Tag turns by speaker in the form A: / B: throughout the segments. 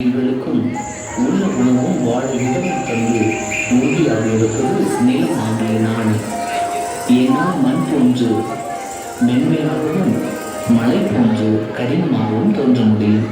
A: இவர்களுக்கும் உள்ள உணவும் வாழ இடமும் தந்து உறுதியாக இருப்பது நிலம் ஆகிய நாடு. ஏன்னா மண் போன்று மென்மையாகவும் மழை போன்று கடினமாகவும் தோன்ற முடியும்.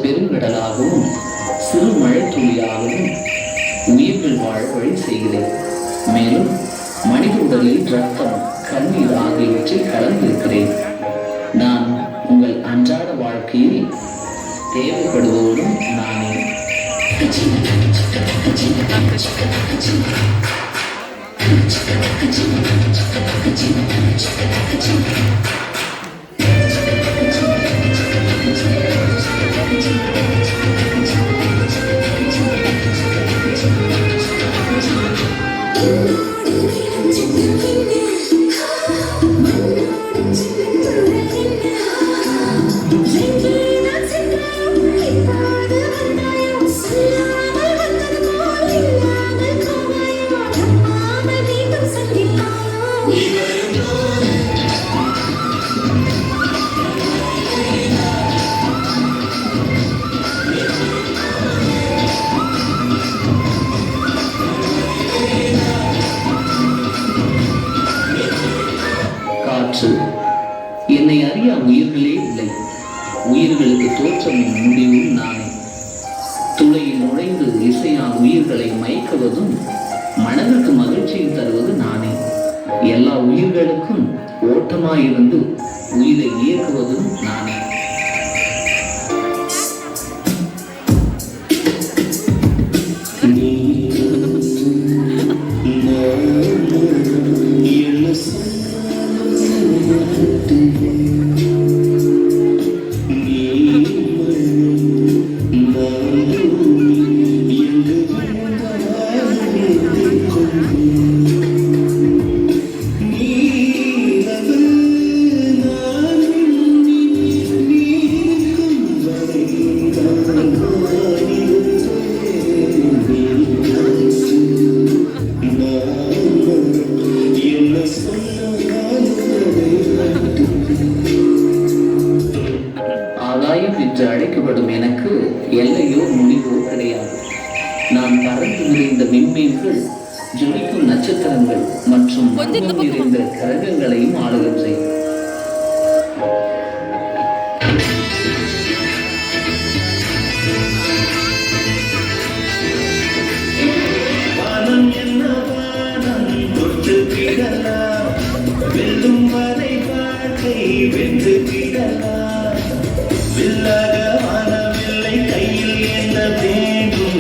A: பெருங்கடலாகவும் சிறு மழை துளியாகவும் உயிர்கள் வாழ வழி செய்கிறேன். மேலும் மனித உடலில் ரத்தம், கண்ணீர் ஆகியவற்றில் கலந்திருக்கிறேன். நான் உங்கள் அன்றாட வாழ்க்கையில் தேவைப்படுவோடும் நானே. என்னை அறிய உயிர்களே இல்லை. உயிர்களுக்கு தோற்றமும் முடிவும் நானே. துளையில் நுழைந்து இசையா உயிர்களை மயக்குவதும் மனதிற்கு மகிழ்ச்சியை தருவது நானே. எல்லா உயிர்களுக்கும் ஓட்டமாயிருந்து உயிரை இயக்குவதும் நானே. என்று அழைக்கப்படும் எனக்கு எல்லையோ முடிவோ கிடையாது. நான் பறந்து நிறைந்த விண்மீன்கள், ஜொலிக்கும் நட்சத்திரங்கள் மற்றும் நிறைந்த கிரகங்களையும் ஆளுகின்றேன். வென்று விடலாம் வில்லாக வானவில்லை கையில் ஏந்த வேண்டும்.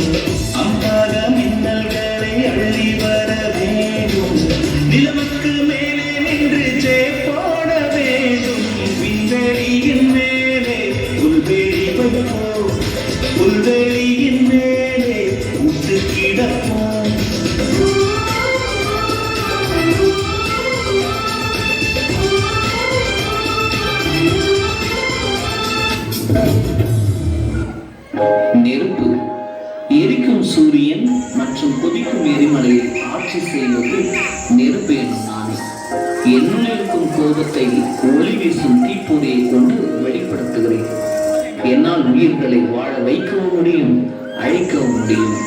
A: அம்பாக மின்னல்களை அள்ளி வர வேண்டும். நிலவுக்கு மேலே நின்று போட வேண்டும். விண்வெளியின் மேலே புல்வெளி வைப்போம். புல்வெளியின் மேலே உட்டு கிடப்போம். நெருப்பு, எரிக்கும் சூரியன் மற்றும் கொதிக்கும் எரிமலையை ஆட்சி செய்வது நெருப்பு எனும் நானே. என்னுள் இருக்கும் கோபத்தை ஒளி வீசும் தீப்பொறியை கொண்டு வெளிப்படுத்துகிறேன். என்னால் உயிர்களை வாழ வைக்கவும் முடியும், அழிக்கவும் முடியும்.